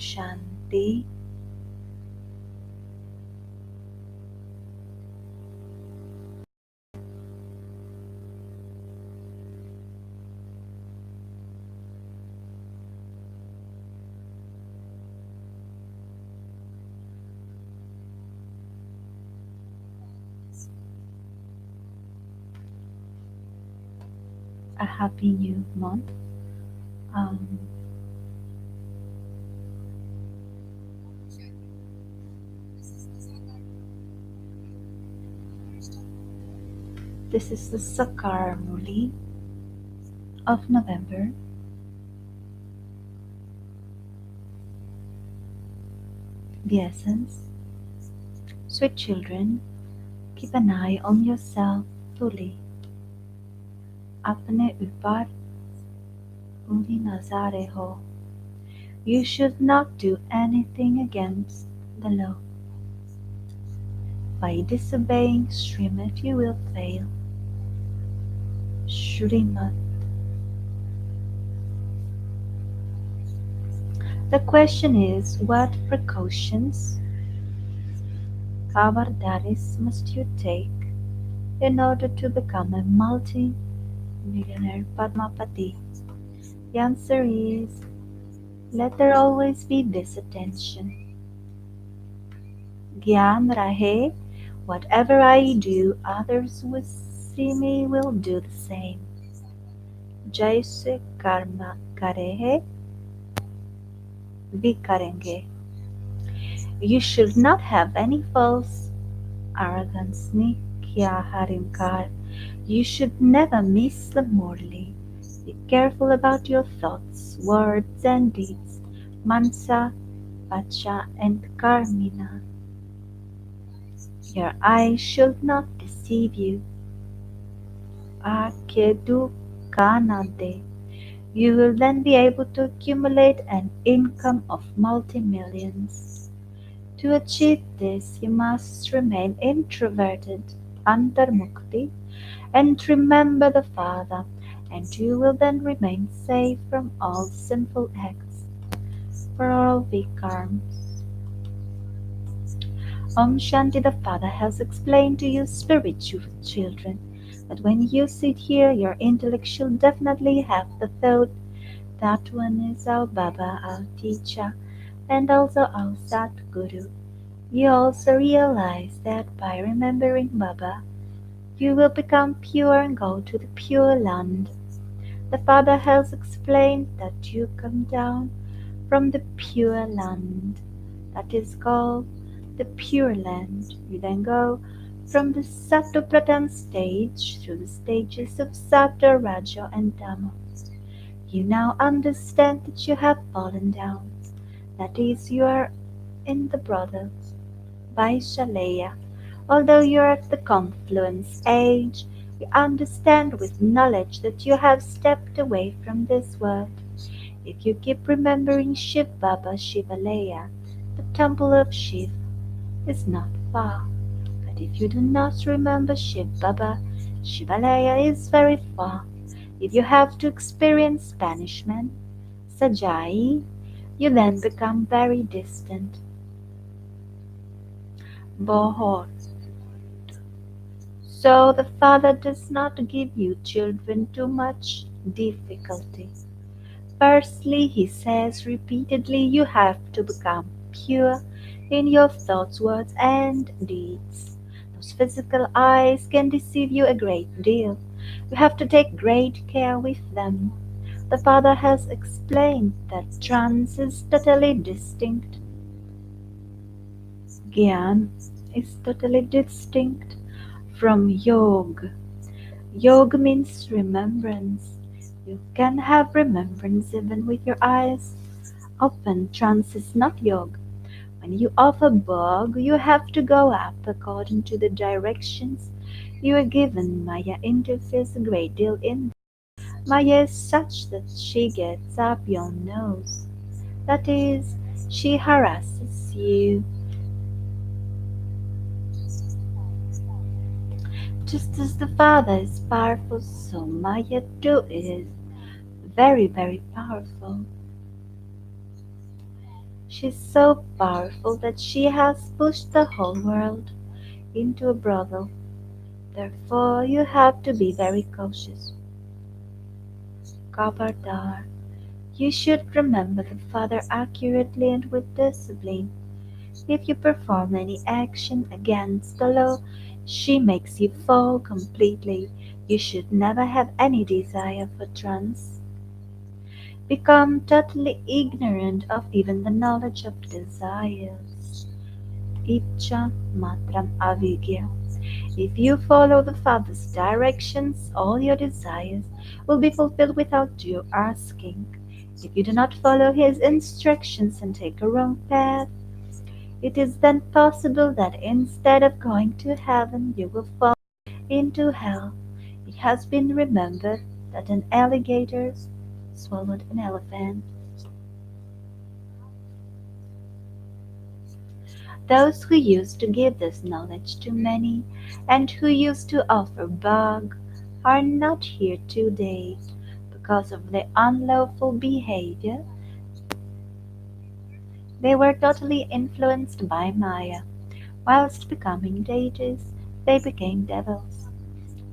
Shanti. A happy new month. Um, this is the Sakar Murli of November. The essence. Sweet children, keep an eye on yourself fully. अपने ऊपर पूरी नजर हो. You should not do anything against the law. By disobeying Srimad you will fail. Srimad. The question is, what precautions, kavardaris, must you take in order to become a multi-millionaire Padmapati? The answer is, let there always be this attention. Gyan rahe, whatever I do, others who see me will do the same. Jaise karma kare hai, bhi karenge. You should not have any false arrogance ni kya harinkar. You should never miss the morally. Be careful about your thoughts, words, and deeds. Mansa, vacha, and karmina. Your eyes should not deceive you. Akedu kanade. You will then be able to accumulate an income of multi-millions. To achieve this, you must remain introverted, antarmukti, and remember the Father, and you will then remain safe from all sinful acts, for all vikarms. Om Shanti, the Father has explained to you, spiritual children, that when you sit here, your intellect shall definitely have the thought, that one is our Baba, our teacher, and also our Satguru. You also realize that by remembering Baba, you will become pure and go to the Pure Land. The Father has explained that you come down from the Pure Land, that is called the Pure Land. You then go from the Satopradhan stage through the stages of Sattva, Raja, and Dhamma. You now understand that you have fallen down, that is, you are in the brothel, Vaishalaya. Although you are at the confluence age, you understand with knowledge that you have stepped away from this world. If you keep remembering Shiv Baba Shivalaya, the temple of Shiv is not far. But if you do not remember Shiv Baba, Shivalaya is very far. If you have to experience banishment, Sajai, you then become very distant. Bohor. So the Father does not give you children too much difficulty. Firstly, he says repeatedly, you have to become pure in your thoughts, words, and deeds. Those physical eyes can deceive you a great deal. You have to take great care with them. The Father has explained that trance is totally distinct. Gyan is totally distinct from yoga. Yoga means remembrance. You can have remembrance even with your eyes open. Trance is not yoga. When you offer bhog, you have to go up according to the directions you are given. Maya interferes a great deal in. Maya is such that she gets up your nose. That is, she harasses you. Just as the Father is powerful, so Maya too is very, very powerful. She's so powerful that she has pushed the whole world into a brothel. Therefore, you have to be very cautious. Kabardar, you should remember the Father accurately and with discipline. If you perform any action against the law, she makes you fall completely. You should never have any desire for trance. Become totally ignorant of even the knowledge of desires. Icha matram avigya. If you follow the Father's directions, all your desires will be fulfilled without you asking. If you do not follow His instructions and take a wrong path, it is then possible that instead of going to heaven, you will fall into hell. It has been remembered that an alligator swallowed an elephant. Those who used to give this knowledge to many and who used to offer bug are not here today because of their unlawful behavior. They were totally influenced by Maya. Whilst becoming deities, they became devils.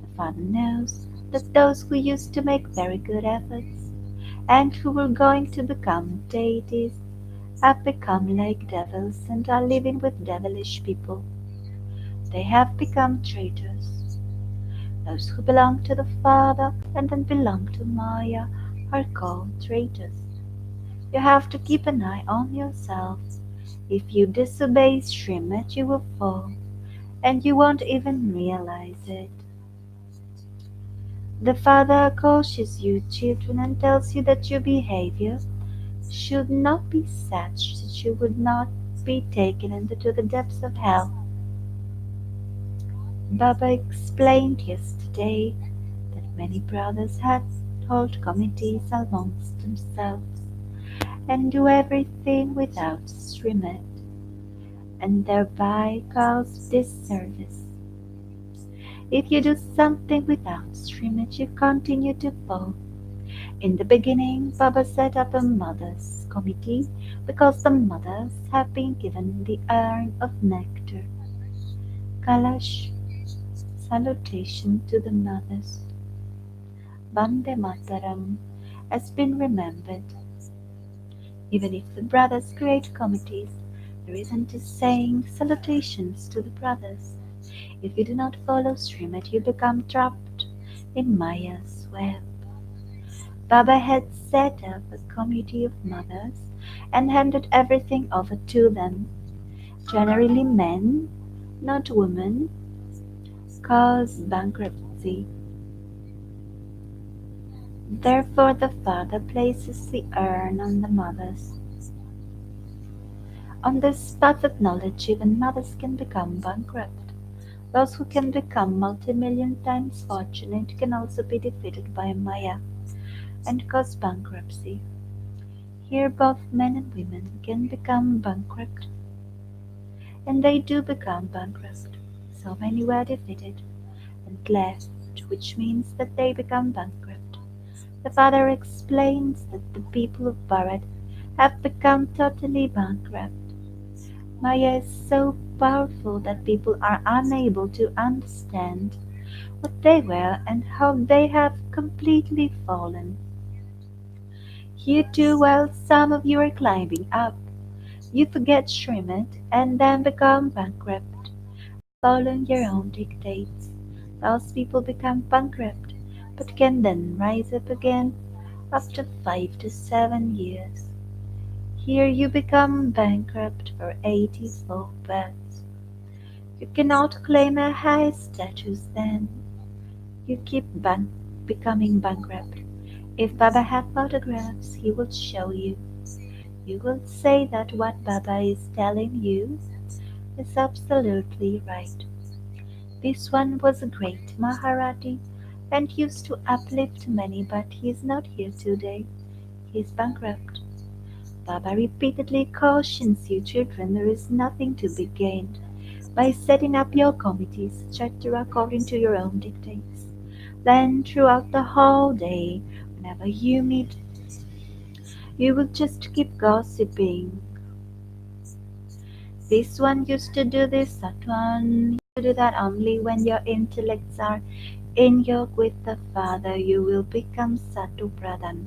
The Father knows that those who used to make very good efforts and who were going to become deities have become like devils and are living with devilish people. They have become traitors. Those who belong to the Father and then belong to Maya are called traitors. You have to keep an eye on yourself. If you disobey Srimad, you will fall, and you won't even realize it. The Father cautions you, children, and tells you that your behavior should not be such that you would not be taken into the depths of hell. Baba explained yesterday that many brothers had hold committees amongst themselves and do everything without Srimad, and thereby cause disservice. If you do something without Srimad, you continue to fall. In the beginning, Baba set up a mothers' committee because the mothers have been given the urn of nectar. Kalash, salutation to the mothers. Bande Mataram has been remembered. Even if the brothers create committees, there isn't a saying salutations to the brothers. If you do not follow Srimad, you become trapped in Maya's web. Baba had set up a committee of mothers and handed everything over to them. Generally men, not women, cause bankruptcy. Therefore the father places the urn on the mothers. On this path of knowledge, even mothers can become bankrupt. Those who can become multi-million times fortunate can also be defeated by Maya and cause bankruptcy. Here both men and women can become bankrupt, and they do become bankrupt. So many were defeated and left, which means that they become bankrupt. The father explains that the people of Bharat have become totally bankrupt. Maya is so powerful that people are unable to understand what they were and how they have completely fallen. Here too, while some of you are climbing up, you forget Srimad and then become bankrupt, following your own dictates. Those people become bankrupt, but can then rise up again after 5 to 7 years. Here you become bankrupt for 84 births. You cannot claim a high status then. You keep becoming bankrupt. If Baba had photographs, he would show you. You will say that what Baba is telling you is absolutely right. This one was a great Maharati and used to uplift many, but he is not here today. He is bankrupt. Baba repeatedly cautions you, children, there is nothing to be gained by setting up your committees, etc., according to your own dictates. Then, throughout the whole day, whenever you meet, you will just keep gossiping. This one used to do this, that one used to do that. Only when your intellects are in yoke with the Father, you will become Satu Pradhan.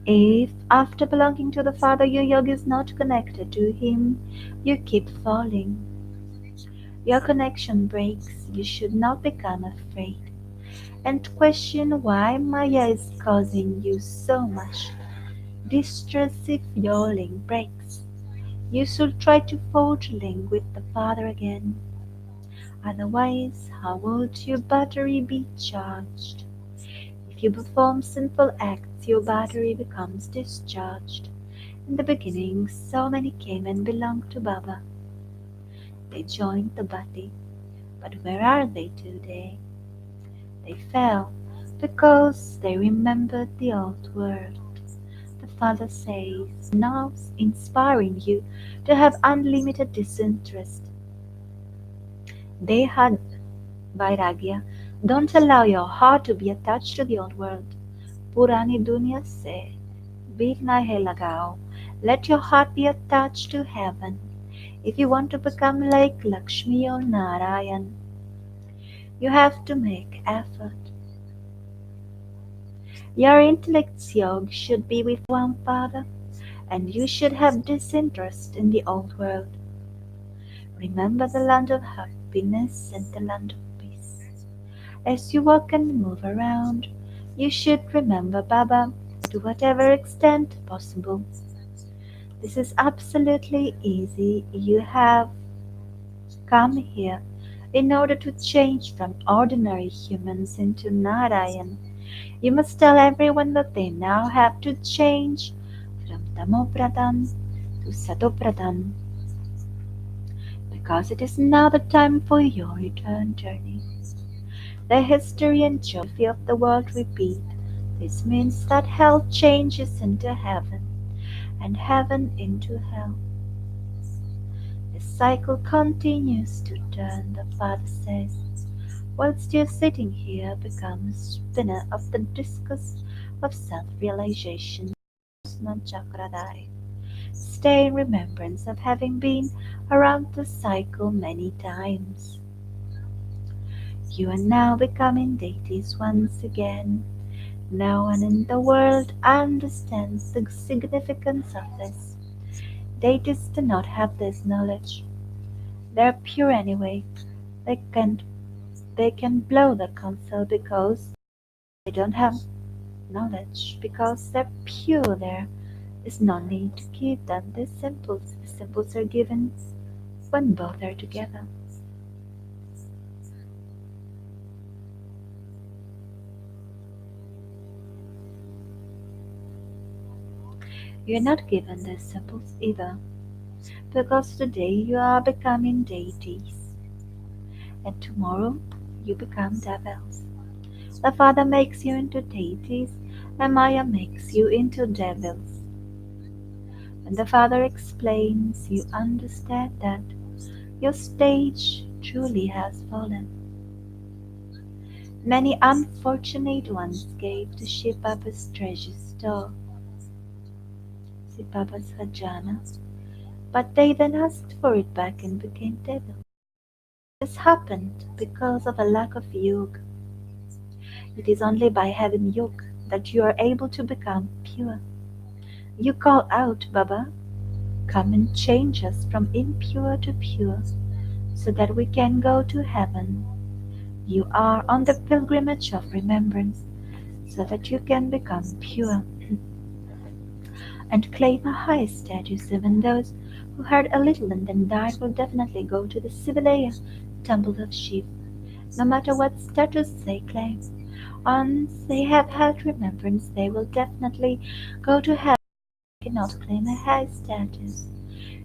If, after belonging to the Father, your yoga is not connected to Him, you keep falling. Your connection breaks. You should not become afraid and question why Maya is causing you so much distress if your link breaks. You should try to forge a link with the Father again. Otherwise, how would your battery be charged? If you perform sinful acts, your battery becomes discharged. In the beginning, so many came and belonged to Baba. They joined the body, but where are they today? They fell because they remembered the old world. The Father says, now inspiring you to have unlimited disinterest. They had vairagya. Don't allow your heart to be attached to the old world. Purani dunya se beat nahi lagao. Let your heart be attached to heaven. If you want to become like Lakshmi or Narayan, you have to make effort. Your intellect's yoga should be with one Father, and you should have disinterest in the old world. Remember the land of happiness and the land of peace. As you walk and move around, you should remember Baba to whatever extent possible. This is absolutely easy. You have come here in order to change from ordinary humans into Narayan. You must tell everyone that they now have to change from Tamopradhan to Satopradhan because it is now the time for your return journey. The history and geography of the world repeat. This means that hell changes into heaven and heaven into hell. The cycle continues to turn, the Father says. Whilst you're sitting here, become a spinner of the discus of self-realization. Chakradhari. Stay in remembrance of having been around the cycle many times. You are now becoming deities once again. No one in the world understands the significance of this. Deities do not have this knowledge. They are pure anyway. They can they can blow the council because they don't have knowledge. Because they're pure, there is no need to give them the symbols. The symbols are given when both are together. You are not given the symbols either, because today you are becoming deities, and tomorrow you become devils. The Father makes you into deities, and Maya makes you into devils. When the Father explains, you understand that your stage truly has fallen. Many unfortunate ones gave to Shiv Baba's treasure store, Shiv Baba's Hajana, but they then asked for it back and became devils. This happened because of a lack of yoga. It is only by having yoga that you are able to become pure. You call out, Baba, come and change us from impure to pure, so that we can go to heaven. You are on the pilgrimage of remembrance, so that you can become pure and claim a high status. Even those who heard a little and then died will definitely go to the Sivalaya temple of Shiv, no matter what status they claim. Once they have had remembrance, they will definitely go to heaven. They cannot claim a high status.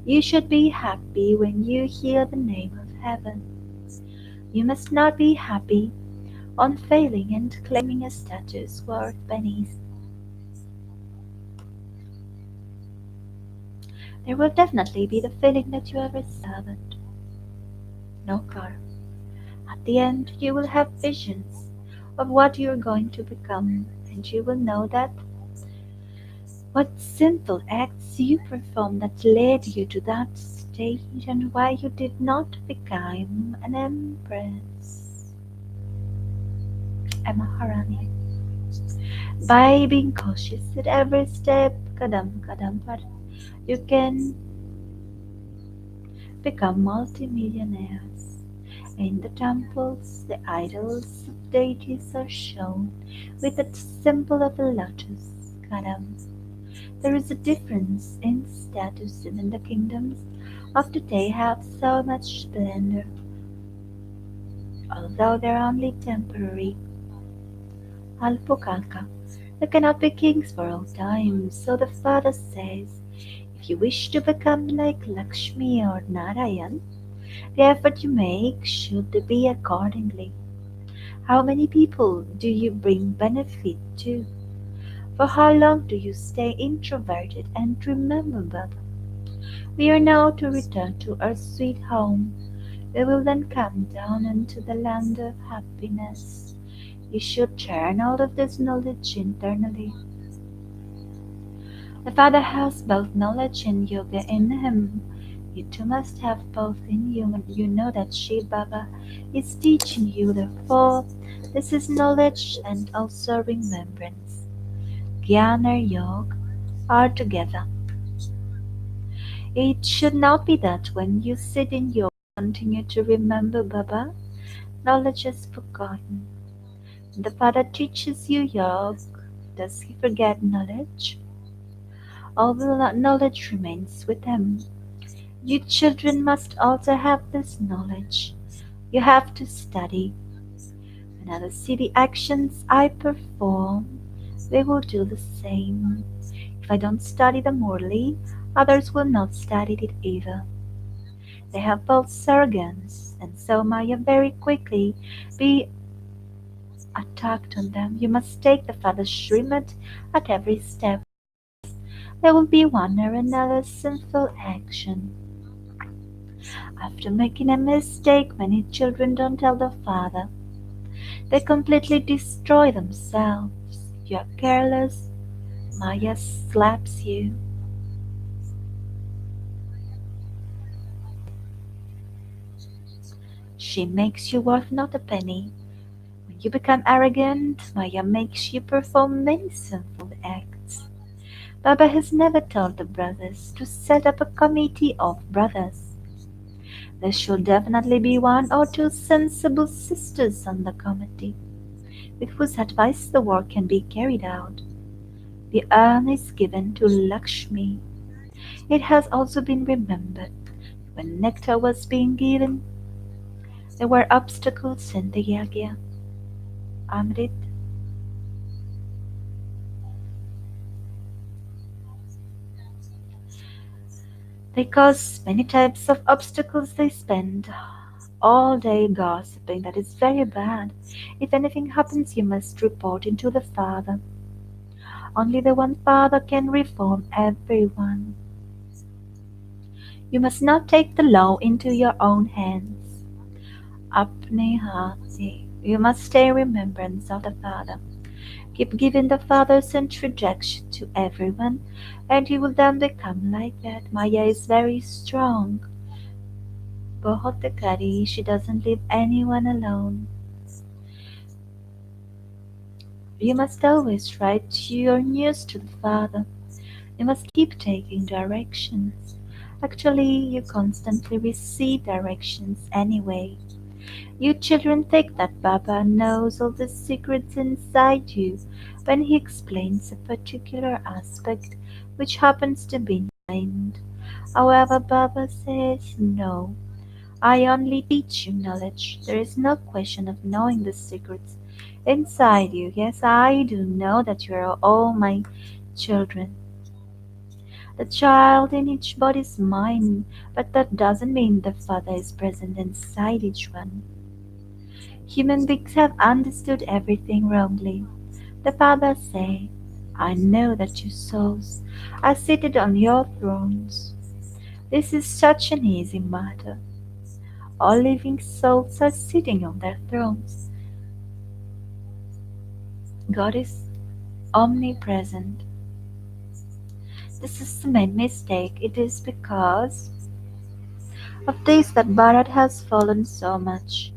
You should be happy when you hear the name of heaven. You must not be happy on failing and claiming a status worth pennies. There will definitely be the feeling that you have a servant, no car. At the end, you will have visions of what you are going to become, and you will know that What simple acts you performed that led you to that stage, and why you did not become an empress, a Maharani. By being cautious at every step, kadam kadam, but you can become multimillionaires. In the temples, the idols of deities are shown with the symbol of a lotus, kadam. There is a difference in status within the kingdoms of today have so much splendor, although they're only temporary. Alpukalka, they cannot be kings for all time, so the father says, if you wish to become like Lakshmi or Narayan, the effort you make should be accordingly. How many people do you bring benefit to? For how long do you stay introverted and remember Baba? We are now to return to our sweet home. We will then come down into the land of happiness. You should churn all of this knowledge internally. The Father has both knowledge and yoga in him. You too must have both in you when you know that Shiva Baba is teaching you. Therefore, this is knowledge and also remembrance. Jnana Yoga are together. It should not be that when you sit in yoga continue to remember Baba, knowledge is forgotten. When the Father teaches you yoga, does he forget knowledge? All the knowledge remains with him. You children must also have this knowledge. You have to study. When others see the actions I perform, they will do the same. If I don't study the morally, others will not study it either. They have both surrogates, and so Maya very quickly be attacked on them. You must take the Father's Srimad at every step. There will be one or another sinful action. After making a mistake, many children don't tell the Father. They completely destroy themselves. If you are careless, Maya slaps you. She makes you worth not a penny. When you become arrogant, Maya makes you perform many sinful acts. Baba has never told the brothers to set up a committee of brothers. There should definitely be one or two sensible sisters on the committee, with whose advice the work can be carried out. The urn is given to Lakshmi. It has also been remembered when nectar was being given, there were obstacles in the yagya. Amrit, they cause many types of obstacles. They spend all day gossiping. That is very bad. If anything happens, you must report into the Father. Only the one Father can reform everyone. You must not take the law into your own hands. Apne hati. You must stay in remembrance of the Father. Keep giving the Father's introduction to everyone, and you will then become like that. Maya is very strong. Bohotakari, she doesn't leave anyone alone. You must always write your news to the Father. You must keep taking directions. Actually, you constantly receive directions anyway. You children think that Baba knows all the secrets inside you when he explains a particular aspect which happens to be in your mind. However, Baba says, no, I only teach you knowledge. There is no question of knowing the secrets inside you. Yes, I do know that you are all my children. The child in each body is mine, but that doesn't mean the Father is present inside each one. Human beings have understood everything wrongly. The Father say, I know that you souls are seated on your thrones. This is such an easy matter. All living souls are sitting on their thrones. God is omnipresent. This is the main mistake. It is because of this that Bharat has fallen so much.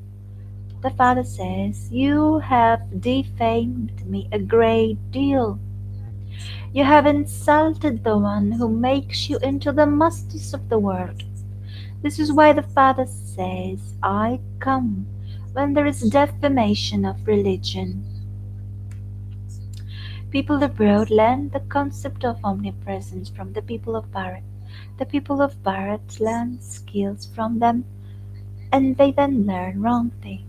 The father says, "You have defamed me a great deal. You have insulted the one who makes you into the masters of the world." This is why the father says, "I come," when there is defamation of religion. People abroad learn the concept of omnipresence from the people of Bharat. The people of Bharat learn skills from them, and they then learn wrong things.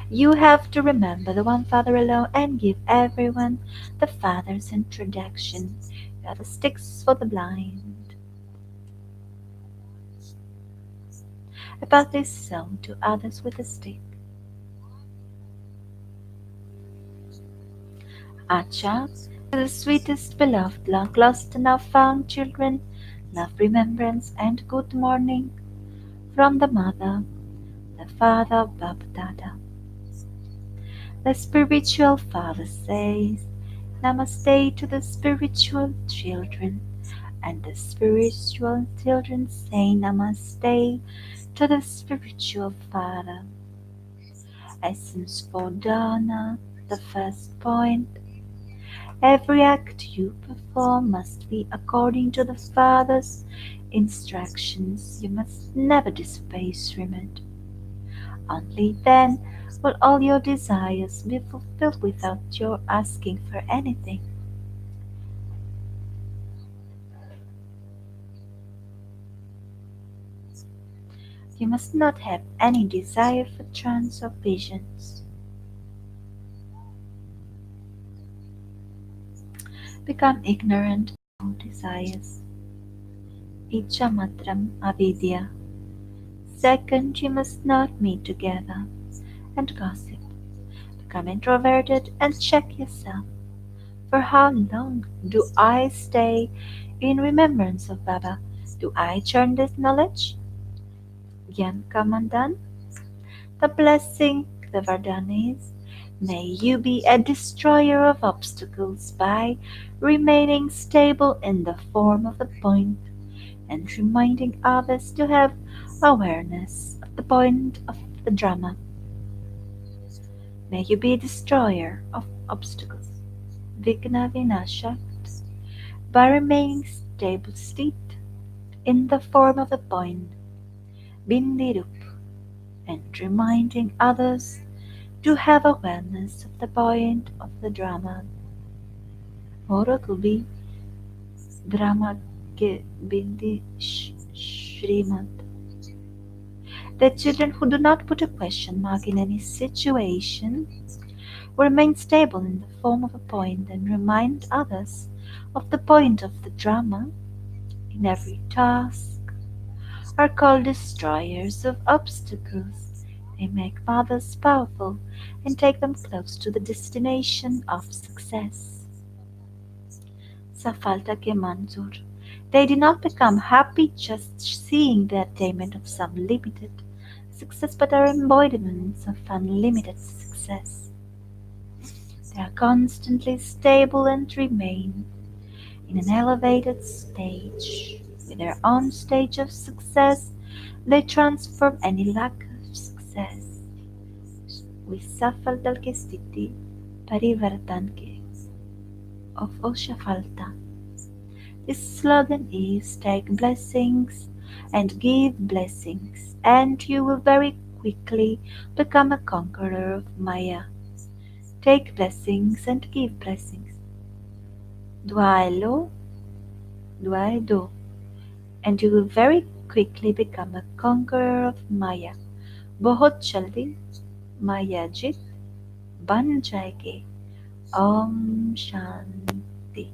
You have to remember the one Father alone and give everyone the Father's introduction. You are the sticks for the blind. A path is sown to others with a stick. Acha, the sweetest beloved, long lost and now found children, love, remembrance, and good morning from the mother, the father, Baba Dada. The spiritual father says, Namaste to the spiritual children, and the spiritual children say Namaste to the spiritual father. Essence for Dana, the first point. Every act you perform must be according to the Father's instructions. You must never disobey Srimad. Only then will all your desires be fulfilled without your asking for anything. You must not have any desire for trance or visions. Become ignorant of all desires. Icha matram avidya. Second, you must not meet together and gossip. Become introverted and check yourself. For how long do I stay in remembrance of Baba? Do I churn this knowledge? Gyan Kamandan, the blessing, the Vardhan is, may you be a destroyer of obstacles by remaining stable in the form of the point and reminding others to have awareness of the point of the drama. May you be a destroyer of obstacles. Vigna Vinasha, by remaining stable state in the form of the point, Bindirup, and reminding others to have awareness of the point of the drama. Or could be drama ke bindi Shrimad. The children who do not put a question mark in any situation remain stable in the form of a point and remind others of the point of the drama in every task are called destroyers of obstacles. They make others powerful and take them close to the destination of success. Safalta ke manzur. They do not become happy just seeing the attainment of some limited success, but are embodiments of unlimited success. They are constantly stable and remain in an elevated stage. With their own stage of success, they transform any lack of success with सफलता की स्थिति परिवर्तन के of असफलता. This slogan is take blessings and give blessings, and you will very quickly become a conqueror of Maya. Take blessings and give blessings. Dwailo, Dwaido, and you will very quickly become a conqueror of Maya. बहुत जल्दी माया जीत बन जाएगी. Om Shanti.